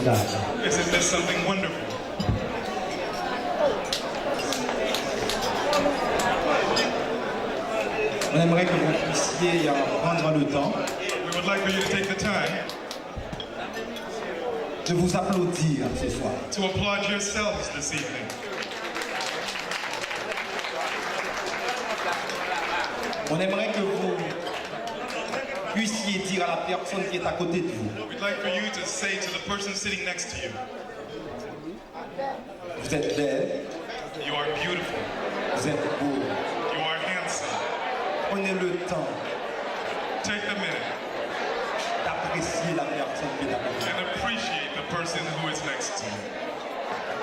formidable. Isn't this something wonderful? On aimerait que vous puissiez prendre le temps We would like for you to take the time de vous applaudir ce soir. to applaud yourselves this evening. On aimerait que vous puissiez dire à la personne qui est à côté de vous, We'd like for you to say to the person sitting next to you, vous êtes belle, you are beautiful, vous êtes beau. you are handsome. Prenez le temps Take the minute d'apprécier la personne qui est à côté de vous. and appreciate the person who is next to you.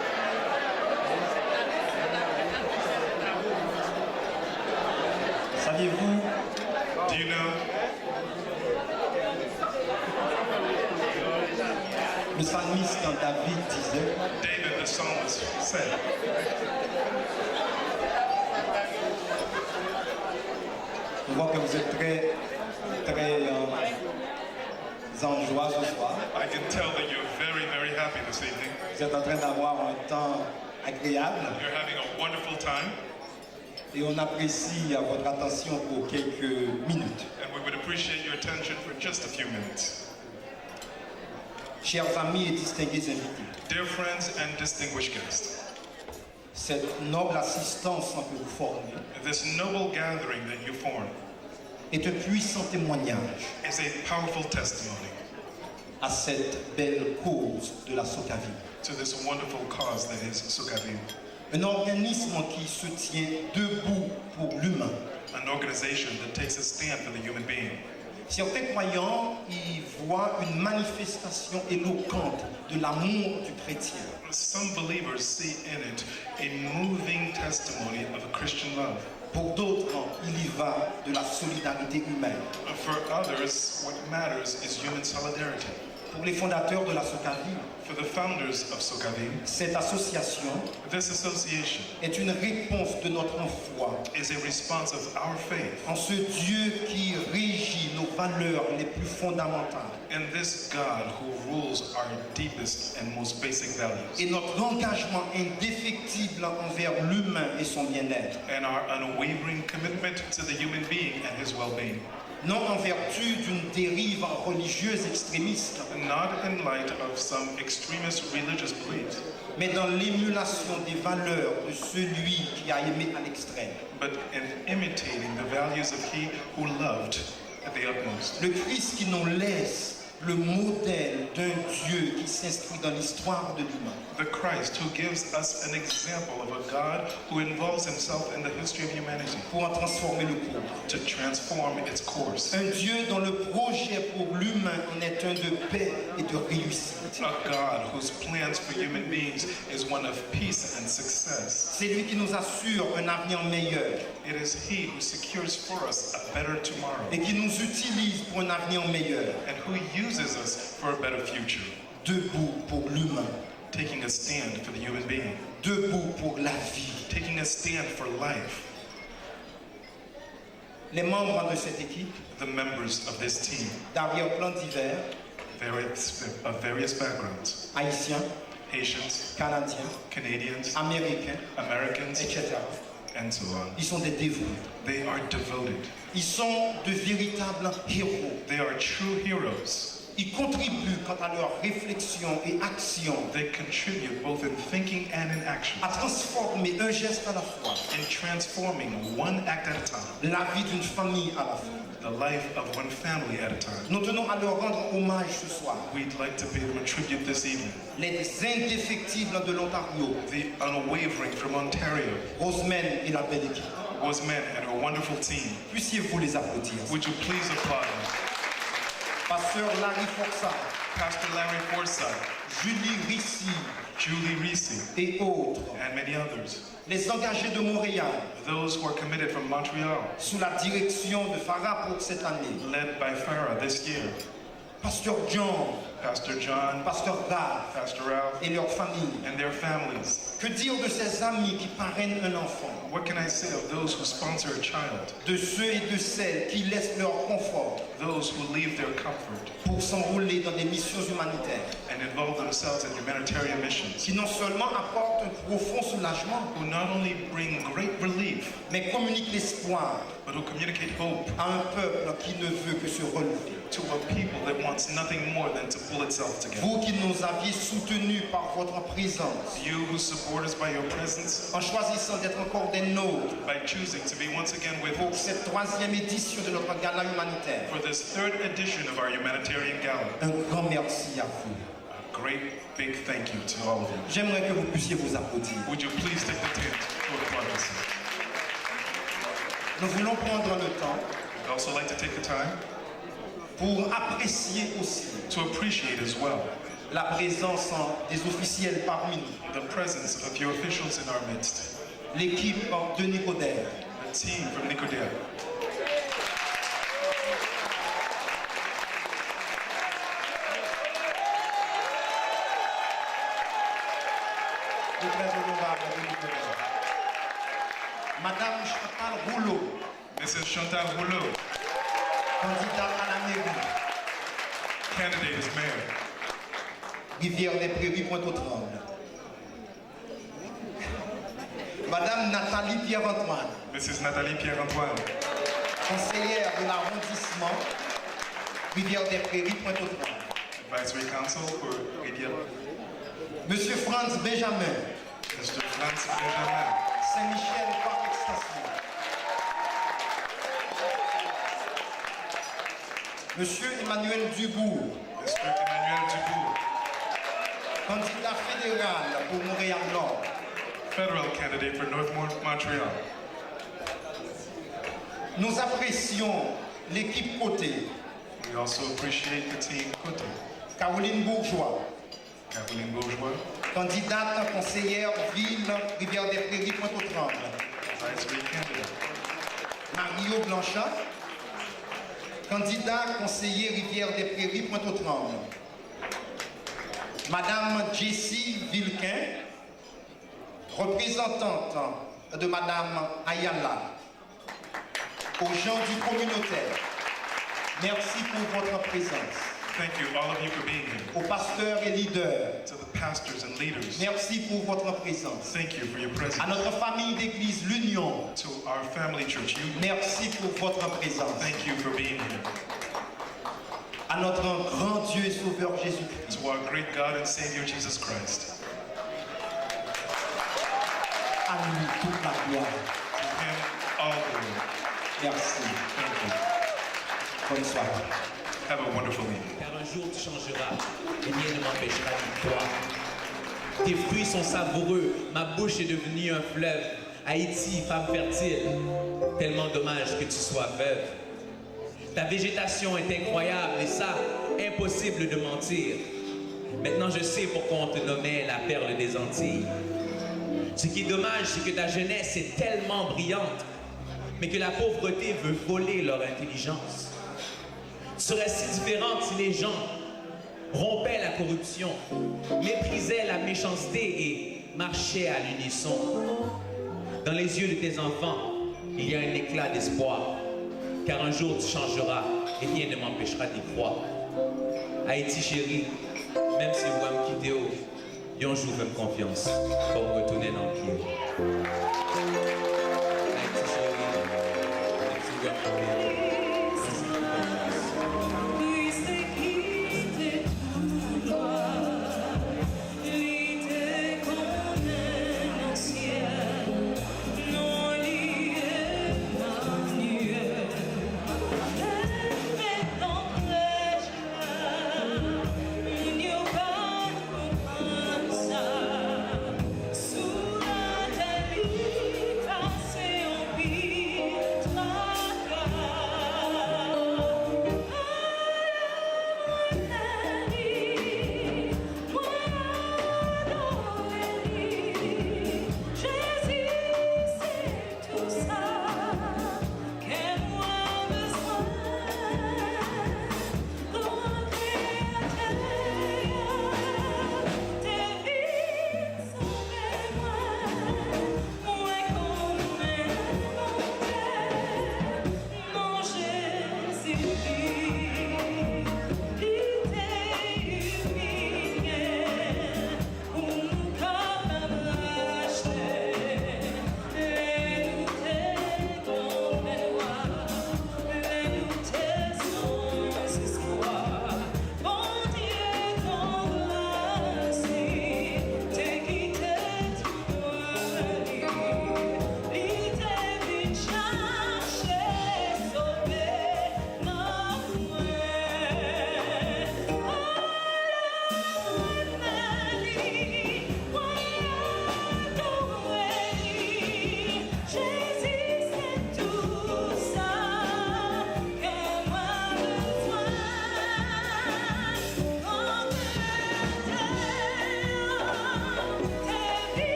Saviez-vous Do you know le psalmiste quand David disait David the psalmist said, on voit que vous êtes très en joie ce soir. I can tell that you're very, very happy this evening. Vous êtes en train d'avoir un temps agréable You're having a wonderful time, et on apprécie votre attention pour quelques minutes. and we would appreciate your attention for just a few minutes. Chers amis et distingués invités, Dear friends and distinguished guests, cette noble assistance que vous formez this noble gathering that you form est un puissant témoignage is a powerful testimony à cette belle cause de la Socavie. to this wonderful cause that is Sukavim, Un organisme qui se tient debout pour l'humain. an organization that takes a stand for the human being. Certains croyants y voient une manifestation éloquente de l'amour du chrétien. Some believers see in it a moving testimony of a Christian love. Pour d'autres, il y va de la solidarité humaine. For others, what matters is human solidarity. Pour les fondateurs de la Socavie, For the founders of Sukavim, cette association this association est une réponse de notre foi is a response of our faith en ce Dieu qui régit nos valeurs les plus fondamentales in this God who rules our deepest and most basic values, et notre engagement indéfectible envers l'humain et son bien-être, and our unwavering commitment to the human being and his well-being, non en vertu d'une dérive religieuse extrémiste, not in light of some extremist religious beliefs, mais dans l'émulation des valeurs de celui qui a aimé à l'extrême. but in imitating the values of he who loved at the utmost. Le Christ qui nous laisse le modèle d'un Dieu qui s'inscrit dans l'histoire de l'humain. The Christ who gives us an example of a God who involves himself in the history of humanity Pour en transformer le cours. to transform its course. Un Dieu dont le projet pour l'humain en est un de paix et de réussite. A God whose plans for human beings is one of peace and success. C'est lui qui nous assure un avenir meilleur It is he who secures for us a better tomorrow et qui nous utilise pour un avenir meilleur. and who uses us for a better future, Debout pour l'humain, taking a stand for the human being, debout pour la vie. taking a stand for life. Les membres de cette équipe, The members of this team, d'arrière-plan divers, of various backgrounds, haïtiens, Haitians, canadiens, Canadians, américains, Americans, etc. and so on. Ils sont des dévoués. They are devoted. Ils sont de véritables héros. They are true heroes. Ils contribuent quant à leur réflexion et action They contribute both in thinking and in action, à transformer un geste à la fois, in transforming one act at a time, la vie d'une famille à la fois. the life of one family at a time. Nous tenons à leur rendre hommage ce soir. We'd like to pay them a tribute this evening. Les indéfectibles de l'Ontario, The unwavering from Ontario, Rosemène et la belle équipe. Rosemary and her wonderful team. Puissiez-vous les applaudir. Would you please applaud them? Pasteur Larry Forsyth, Pastor Larry Forsyth, Julie Ricci Julie Reese, et autres. and many others. Les engagés de Montréal, Those who are committed from Montreal, sous la direction de Farah pour cette année. led by Farah this year. Pasteur John, Pastor John, Pasteur Ralph Pastor Ralph, et leurs familles. and their families. Que dire de ces amis qui parrainent un enfant? What can I say of those who sponsor a child, De ceux et de celles qui laissent leur confort those who leave their comfort pour s'enrôler dans des missions humanitaires, and involve themselves in humanitarian missions, qui non seulement apportent un profond soulagement, who not only bring great relief, mais communiquent l'espoir but who communicate hope à un peuple qui ne veut que se relever. to a people that wants nothing more than to pull itself together. Vous qui nous aviez soutenus par votre présence, You who support us by your presence, en choisissant d'être encore des nôtres by choosing to be once again with pour us cette troisième édition de notre gala humanitaire. for this third edition of our humanitarian gala. Un grand merci à vous. A great big thank you to all of you. J'aimerais que vous puissiez vous applaudir. Would you please take the time to applaud us? Nous voulons prendre le temps I'd also like to take the time pour apprécier aussi to appreciate as well la présence des officiels parmi nous, the presence of your officials in our midst, l'équipe de Nicodère. the team from Nicodem. Le très honorable de Nicodère. Madame Chantal Rouleau, Mrs. Chantal Rouleau, candidate à la mairie, candidate as mayor. Rivière des Prairies, Pointe-aux-Trembles. Madame Nathalie Pierre-Antoine, Mrs. Nathalie Pierre-Antoine, conseillère de l'arrondissement, Rivière des Prairies, Pointe-aux-Trembles. Advisory Council for Rivière. Monsieur Franz Benjamin, Mr. Franz Benjamin, Saint-Michel, Parc Extension. Monsieur Emmanuel Dubourg, Mr. Emmanuel Dubourg, candidat fédéral pour Montréal-Nord. federal candidate for North Montreal. Nous apprécions l'équipe côté, We also appreciate the team Côté, Caroline Bourgeois, Kathleen Bourgeois, candidate conseillère ville Rivière des Prairies, Pointe-aux-Trembles. advisory candidate. Mario Blanchat, candidat conseiller Rivière des Prairies, Pointe-aux-Trembles. Madame Jessie Vilquin, représentante de Madame Ayala. Aux gens du communautaire, merci pour votre présence. Thank you, all of you, for being here. Aux pasteurs et leaders, To the pastors and leaders, merci pour votre présence. thank you for your presence. À notre famille d'église, l'Union, To our family church, you, merci pour votre présence. thank you for being here. À notre grand Dieu et Sauveur Jésus-Christ, To our great God and Savior Jesus Christ, à lui toute la gloire. to Him all glory. Merci. Thank you. Bonne soirée. Have a wonderful evening. Car un jour tu changeras, et rien ne m'empêchera de toi. Tes fruits sont savoureux, ma bouche est devenue un fleuve. Haïti, femme fertile, tellement dommage que tu sois veuve. Ta végétation est incroyable et ça, impossible de mentir. Maintenant je sais pourquoi on te nommait la perle des Antilles. Ce qui est dommage, c'est que ta jeunesse est tellement brillante, mais que la pauvreté veut voler leur intelligence. Tu serais si différente si les gens rompaient la corruption, méprisaient la méchanceté et marchaient à l'unisson. Dans les yeux de tes enfants, il y a un éclat d'espoir, car un jour tu changeras et rien ne m'empêchera d'y croire. Haïti chérie, même si vous me quittez, yon joue même confiance pour retourner dans le pied. Haïti chérie, même si vous me quittez. Sous la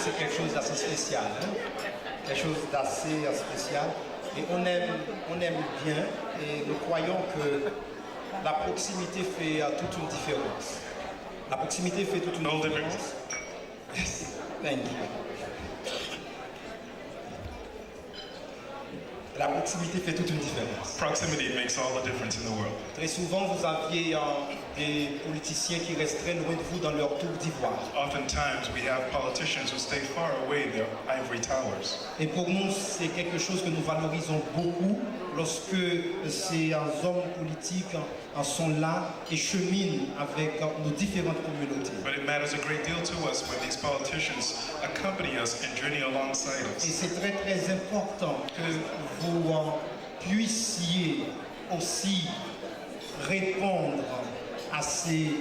c'est quelque chose d'assez spécial. Hein? Quelque chose d'assez spécial. Et on aime bien et nous croyons que la proximité fait toute une différence. La proximité fait toute une No différence. Yes, thank you. La proximité fait toute une différence. Proximity makes all the difference in the world. Très souvent, vous aviez des politiciens qui resteraient loin de vous dans leur tour d'ivoire. Oftentimes, we have politicians who stay far away in their ivory towers. Et pour nous, c'est quelque chose que nous valorisons beaucoup lorsque ces hommes politiques sont là et cheminent avec nos différentes communautés. But it matters a great deal to us when these politicians accompany us and journey alongside Et us. c'est très très important que vous puissiez aussi répondre à ces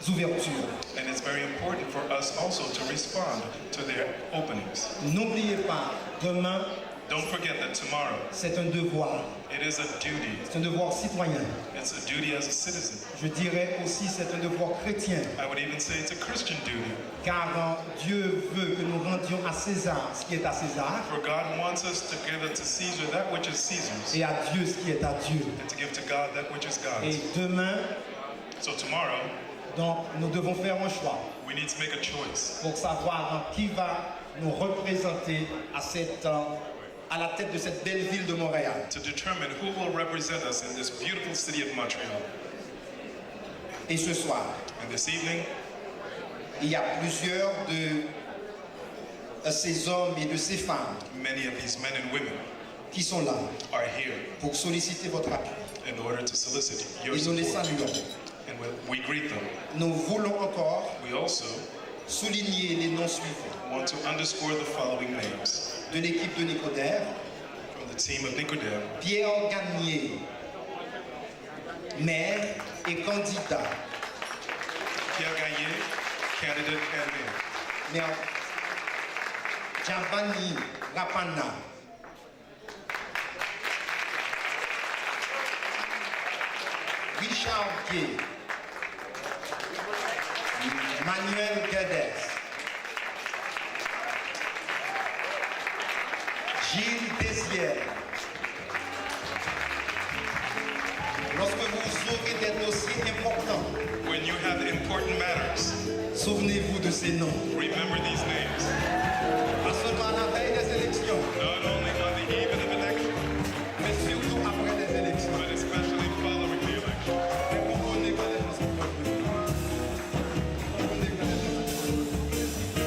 ouvertures. And it's very important for us also to respond to their openings. N'oubliez pas, demain, Don't forget that tomorrow, c'est un devoir. it is a duty. C'est un devoir citoyen. It's a duty as a citizen. Je dirais aussi c'est un devoir chrétien. I would even say it's a Christian duty. Car Dieu veut que nous rendions à César ce qui est à César For God wants us to give it to Caesar that which is Caesar's, et à Dieu ce qui est à Dieu. and to give to God that which is Et God's. demain, So tomorrow, donc, nous devons faire un choix we need to make a choice pour savoir qui va nous représenter à la tête de cette belle ville de Montréal. to determine who will represent us in this beautiful city of Montreal. Et ce soir, And this evening, il y a plusieurs de ces hommes et de ces femmes many of these men and women qui sont là are here pour solliciter votre appui. in order to solicit your Et nous les support. saluons. And we greet them. Nous voulons encore We also souligner les noms suivants want to underscore the following names. de l'équipe de Nicodère: From the team of Nicodem, Pierre Gagnier, maire et candidat. Pierre Gagné, candidate and mayor. Maire Giovanni Rapana, Richard Gay, Manuel Guedes, Gilles Desière. Lorsque vous aurez des dossiers importants, When you have important matters, souvenez-vous de ces noms. remember these names. Pas seulement à la veille des élections, Not only on the eve of an election, mais surtout après les élections. but especially following the election. Mais comprenez que les gens sont prévenus. Comprenez que les gens sont prévenus.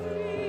Amen.